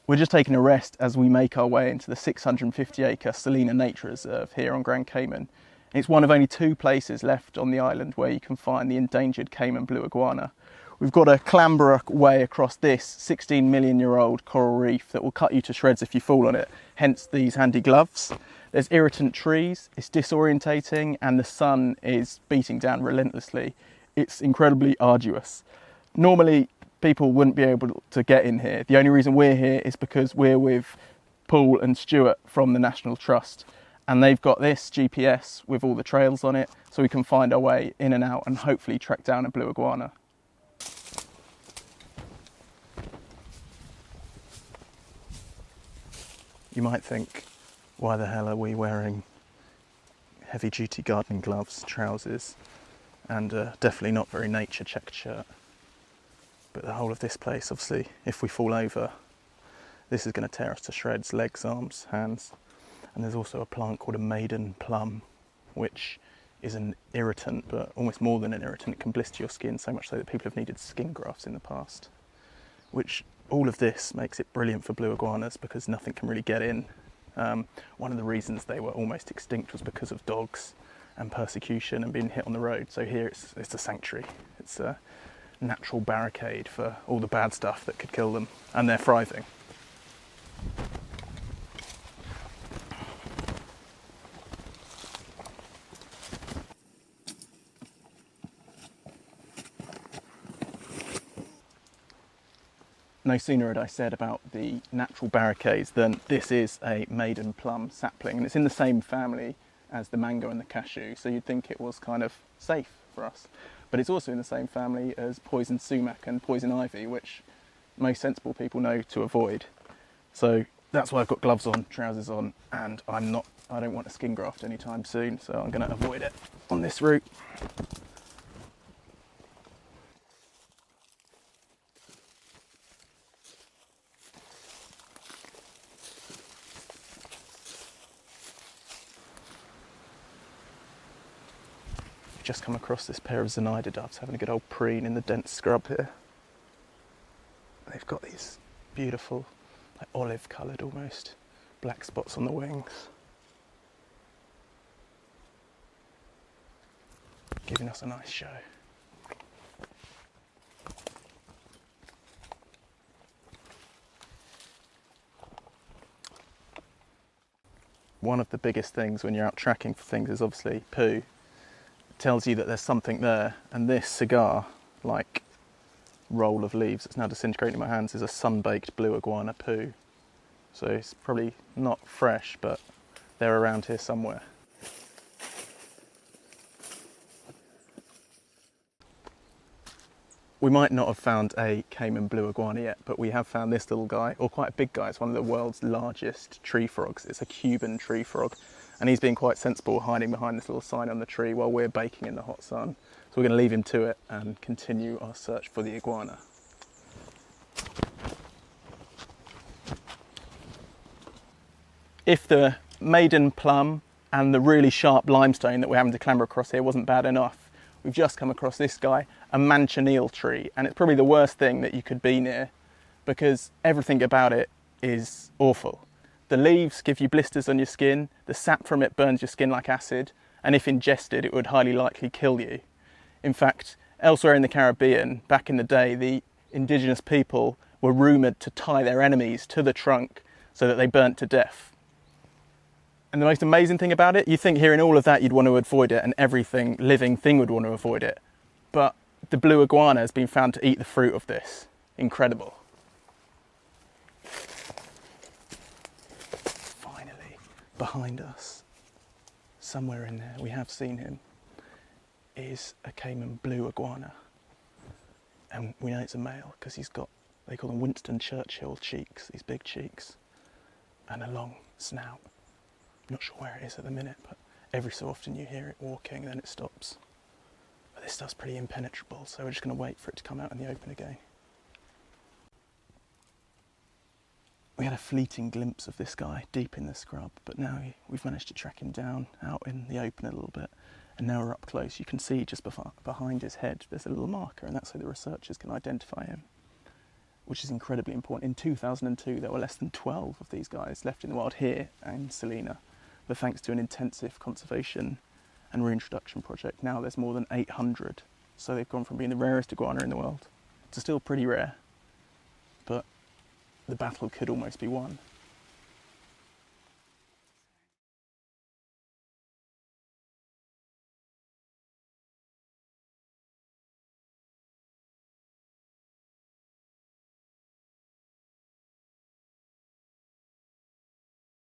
We're just taking a rest as we make our way into the 650-acre Salina Nature Reserve here on Grand Cayman. It's one of only 2 places left on the island where you can find the endangered Cayman blue iguana. We've got to clamber our way across this 16-million-year-old coral reef that will cut you to shreds if you fall on it, hence these handy gloves. There's irritant trees, it's disorientating, and the sun is beating down relentlessly. It's incredibly arduous. Normally, people wouldn't be able to get in here. The only reason we're here is because we're with Paul and Stuart from the National Trust, and they've got this GPS with all the trails on it, so we can find our way in and out and hopefully track down a blue iguana. You might think, why the hell are we wearing heavy-duty gardening gloves, trousers, and definitely not very nature checked shirt? But the whole of this place, obviously, if we fall over, this is going to tear us to shreds, legs, arms, hands. And there's also a plant called a maiden plum, which is an irritant, but almost more than an irritant. It can blister your skin so much so that people have needed skin grafts in the past. Which, all of this makes it brilliant for blue iguanas because nothing can really get in. One of the reasons they were almost extinct was because of dogs and persecution and being hit on the road. So here it's a sanctuary. It's a natural barricade for all the bad stuff that could kill them, and they're thriving. No sooner had I said about the natural barricades than this is a maiden plum sapling, and it's in the same family as the mango and the cashew, so you'd think it was kind of safe for us. But it's also in the same family as poison sumac and poison ivy, which most sensible people know to avoid. So that's why I've got gloves on, trousers on, and I don't want a skin graft anytime soon, so I'm going to avoid it on this route. Just come across this pair of Zenaida doves having a good old preen in the dense scrub here. They've got these beautiful, like olive coloured almost, black spots on the wings. Giving us a nice show. One of the biggest things when you're out tracking for things is obviously poo. Tells you that there's something there, and this cigar-like roll of leaves that's now disintegrating in my hands is a sun-baked blue iguana poo. So it's probably not fresh, but they're around here somewhere. We might not have found a Cayman blue iguana yet, but we have found this little guy, or quite a big guy. It's one of the world's largest tree frogs. It's a Cuban tree frog. And he's being quite sensible, hiding behind this little sign on the tree while we're baking in the hot sun. So we're going to leave him to it and continue our search for the iguana. If the maiden plum and the really sharp limestone that we're having to clamber across here wasn't bad enough, we've just come across this guy, a manchineel tree, and it's probably the worst thing that you could be near because everything about it is awful. The leaves give you blisters on your skin, the sap from it burns your skin like acid, and if ingested it would highly likely kill you. In fact, elsewhere in the Caribbean, back in the day, the indigenous people were rumoured to tie their enemies to the trunk so that they burnt to death. And the most amazing thing about it, you think hearing all of that you'd want to avoid it and everything living thing would want to avoid it. But the blue iguana has been found to eat the fruit of this. Incredible. Finally, behind us, somewhere in there, we have seen him, is a Cayman blue iguana. And we know it's a male because he's got, they call them Winston Churchill cheeks, these big cheeks, and a long snout. Not sure where it is at the minute, but every so often you hear it walking, then it stops. But this stuff's pretty impenetrable, so we're just going to wait for it to come out in the open again. We had a fleeting glimpse of this guy deep in the scrub, but now we've managed to track him down out in the open a little bit, and now we're up close. You can see just behind his head there's a little marker, and that's so the researchers can identify him. which is incredibly important. In 2002, there were less than 12 of these guys left in the wild here in Salina. But thanks to an intensive conservation and reintroduction project, now there's more than 800. So they've gone from being the rarest iguana in the world to still pretty rare. But the battle could almost be won.